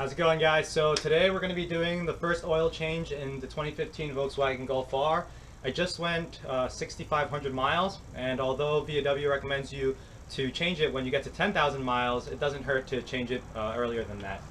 How's it going, guys? So today we're going to be doing the first oil change in the 2015 Volkswagen Golf R. I just went 6,500 miles, and although VW recommends you to change it when you get to 10,000 miles, it doesn't hurt to change it earlier than that.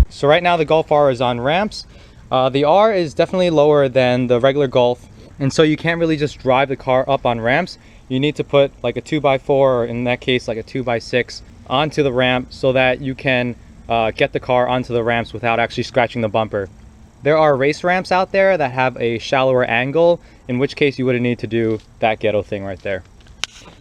So right now the Golf R is on ramps. The R is definitely lower than the regular Golf, and so you can't really just drive the car up on ramps. You need to put like a 2x4, or in that case like a 2x6, onto the ramp so that you can get the car onto the ramps without actually scratching the bumper. There are race ramps out there that have a shallower angle, in which case you wouldn't need to do that ghetto thing right there.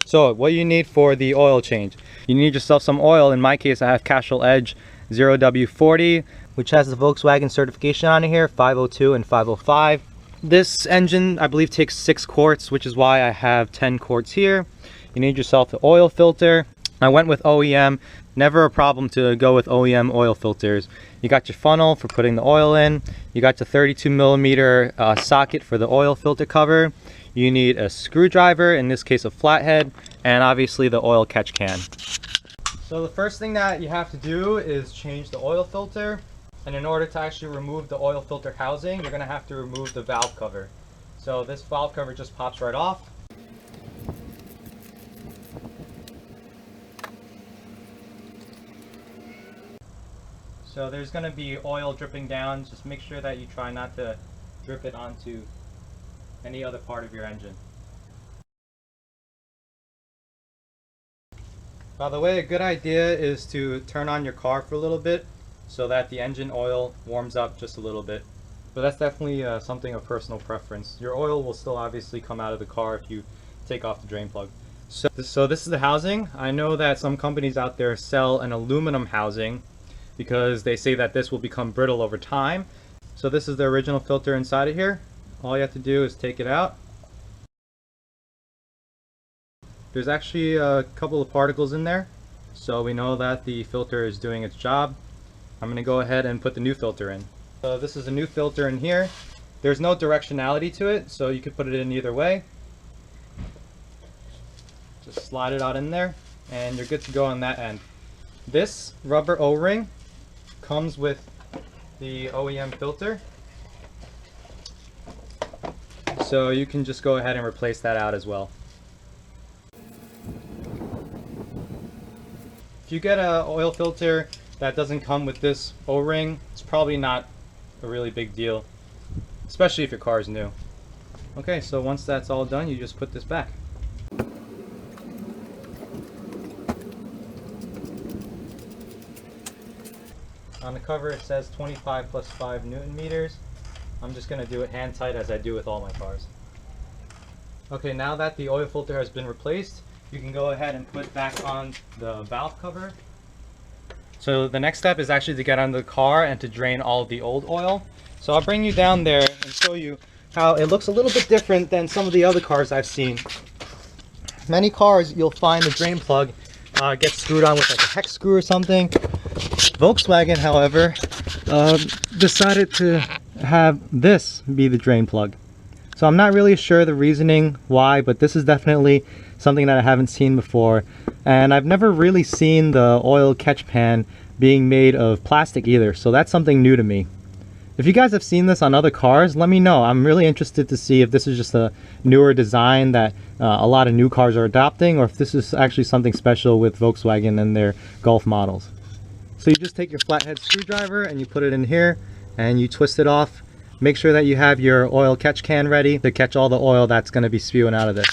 So what you need for the oil change, you need yourself some oil. In my case, I have Castrol Edge 0W40, which has the Volkswagen certification on here, 502 and 505. This engine, I believe, takes 6 quarts, which is why I have 10 quarts here. You need yourself the oil filter. I went with OEM. Never a problem to go with OEM oil filters. You got your funnel for putting the oil in. You got your 32 millimeter socket for the oil filter cover. You need a screwdriver, in this case a flathead, and obviously the oil catch can. So the first thing that you have to do is change the oil filter. And in order to actually remove the oil filter housing, you're going to have to remove the valve cover. So this valve cover just pops right off. So there's going to be oil dripping down. Just make sure that you try not to drip it onto any other part of your engine. By the way, a good idea is to turn on your car for a little bit, so that the engine oil warms up just a little bit. But that's definitely something of personal preference. Your oil will still obviously come out of the car if you take off the drain plug. So this is the housing. I know that some companies out there sell an aluminum housing because they say that this will become brittle over time. So this is the original filter inside of here. All you have to do is take it out. There's actually a couple of particles in there, so we know that the filter is doing its job. I'm going to go ahead and put the new filter in. So this is a new filter in here. There's no directionality to it, so you could put it in either way. Just slide it out in there, and you're good to go on that end. This rubber O-ring comes with the OEM filter, so you can just go ahead and replace that out as well. If you get an oil filter that doesn't come with this O-ring, it's probably not a really big deal, especially if your car is new. Okay, so once that's all done, you just put this back. On the cover it says 25 plus 5 Newton meters. I'm just going to do it hand tight as I do with all my cars. Okay, now that the oil filter has been replaced, you can go ahead and put back on the valve cover. So the next step is actually to get under the car and to drain all of the old oil. So I'll bring you down there and show you how it looks a little bit different than some of the other cars I've seen. Many cars you'll find the drain plug gets screwed on with like a hex screw or something. Volkswagen, however, decided to have this be the drain plug. So I'm not really sure the reasoning why, but this is definitely something that I haven't seen before. And I've never really seen the oil catch pan being made of plastic either, so that's something new to me. If you guys have seen this on other cars, let me know. I'm really interested to see if this is just a newer design that a lot of new cars are adopting, or if this is actually something special with Volkswagen and their Golf models. So you just take your flathead screwdriver and you put it in here and you twist it off. Make sure that you have your oil catch can ready to catch all the oil that's going to be spewing out of this.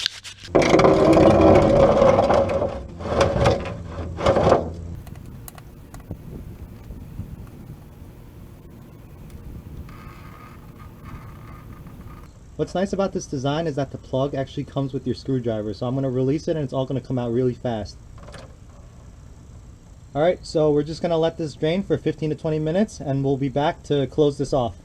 What's nice about this design is that the plug actually comes with your screwdriver, so I'm going to release it and it's all going to come out really fast. Alright, so we're just going to let this drain for 15 to 20 minutes and we'll be back to close this off.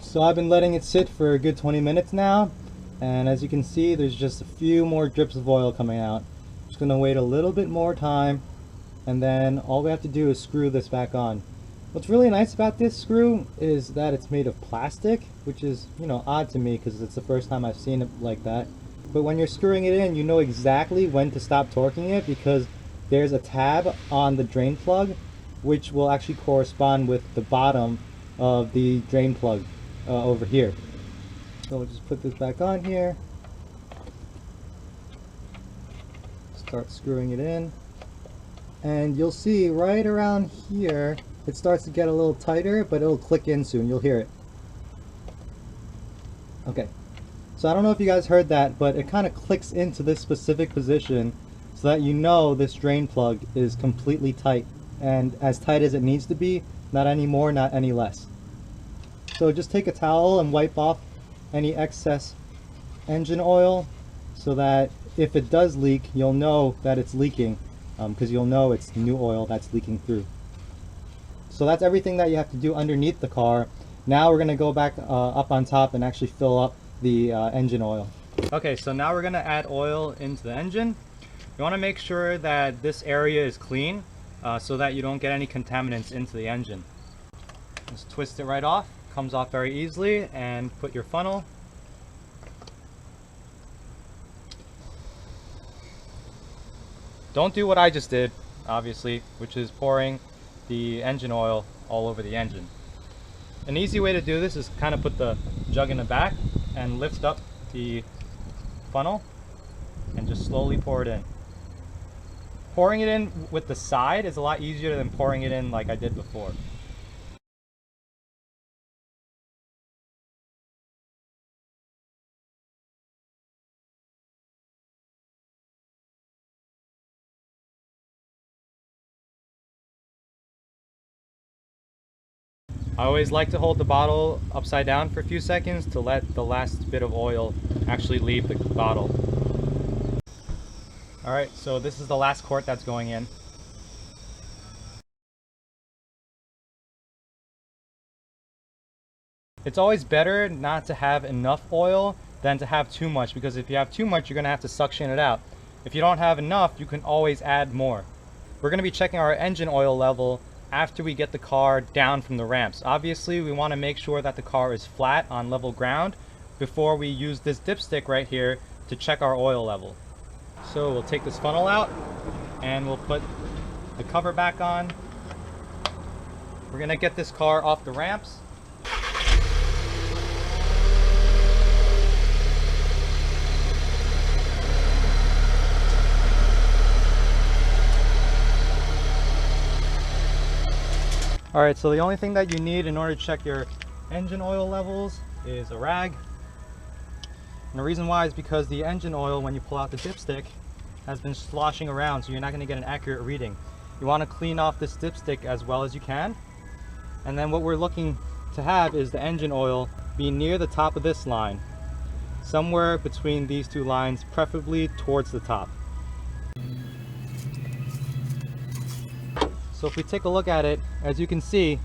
So I've been letting it sit for a good 20 minutes now, and as you can see there's just a few more drips of oil coming out. Just going to wait a little bit more time and then all we have to do is screw this back on. What's really nice about this screw is that it's made of plastic, which is, you know, odd to me because it's the first time I've seen it like that. But when you're screwing it in, you know exactly when to stop torquing it because there's a tab on the drain plug which will actually correspond with the bottom of the drain plug over here. So we'll just put this back on here. Start screwing it in. And you'll see right around here, it starts to get a little tighter, but it'll click in soon. You'll hear it. Okay. So I don't know if you guys heard that, but it kind of clicks into this specific position so that you know this drain plug is completely tight and as tight as it needs to be, not any more, not any less. So just take a towel and wipe off any excess engine oil so that if it does leak, you'll know that it's leaking because you'll know it's new oil that's leaking through. So that's everything that you have to do underneath the car. Now we're going to go back up on top and actually fill up the engine oil. Okay, so now we're going to add oil into the engine. You want to make sure that this area is clean so that you don't get any contaminants into the engine. Just twist it right off. Comes off very easily, and put your funnel. Don't do what I just did, obviously, which is pouring the engine oil all over the engine. An easy way to do this is kind of put the jug in the back and lift up the funnel and just slowly pour it in. Pouring it in with the side is a lot easier than pouring it in like I did before. I always like to hold the bottle upside down for a few seconds to let the last bit of oil actually leave the bottle. Alright, so this is the last quart that's going in. It's always better not to have enough oil than to have too much, because if you have too much, you're going to have to suction it out. If you don't have enough, you can always add more. We're going to be checking our engine oil level after we get the car down from the ramps. Obviously, we want to make sure that the car is flat on level ground before we use this dipstick right here to check our oil level. So we'll take this funnel out and we'll put the cover back on. We're going to get this car off the ramps. Alright, so the only thing that you need in order to check your engine oil levels is a rag. And the reason why is because the engine oil, when you pull out the dipstick, has been sloshing around, so you're not going to get an accurate reading. You want to clean off this dipstick as well as you can. And then what we're looking to have is the engine oil be near the top of this line. Somewhere between these two lines, preferably towards the top. So if we take a look at it, as you can see,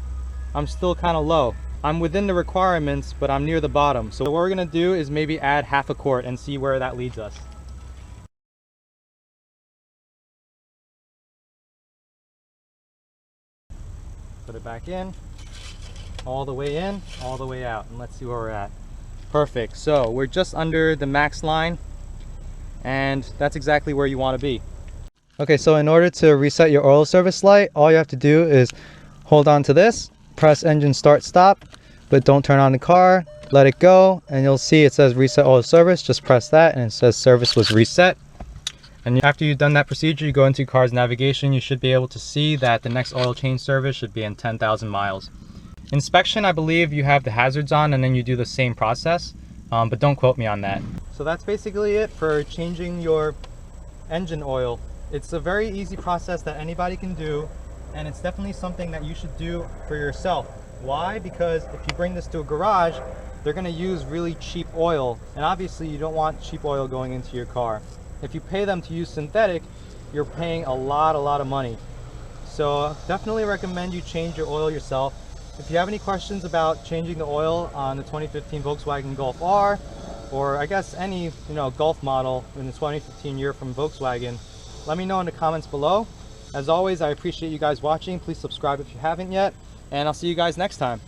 I'm still kind of low. I'm within the requirements, but I'm near the bottom. So what we're going to do is maybe add half a quart and see where that leads us. Put it back in, all the way in, all the way out, and let's see where we're at. Perfect. So we're just under the max line, and that's exactly where you want to be. Okay, so in order to reset your oil service light, all you have to do is hold on to this, press engine start stop, but don't turn on the car, let it go, and you'll see it says reset oil service. Just press that and it says service was reset. And after you've done that procedure, you go into your car's navigation. You should be able to see that the next oil change service should be in 10,000 miles. Inspection, I believe you have the hazards on and then you do the same process, but don't quote me on that. So that's basically it for changing your engine oil. It's a very easy process that anybody can do, and it's definitely something that you should do for yourself. Why? Because if you bring this to a garage, they're going to use really cheap oil, and obviously you don't want cheap oil going into your car. If you pay them to use synthetic, you're paying a lot of money. So definitely recommend you change your oil yourself. If you have any questions about changing the oil on the 2015 Volkswagen Golf R, or I guess any Golf model in the 2015 year from Volkswagen, let me know in the comments below. As always, I appreciate you guys watching. Please subscribe if you haven't yet, and I'll see you guys next time.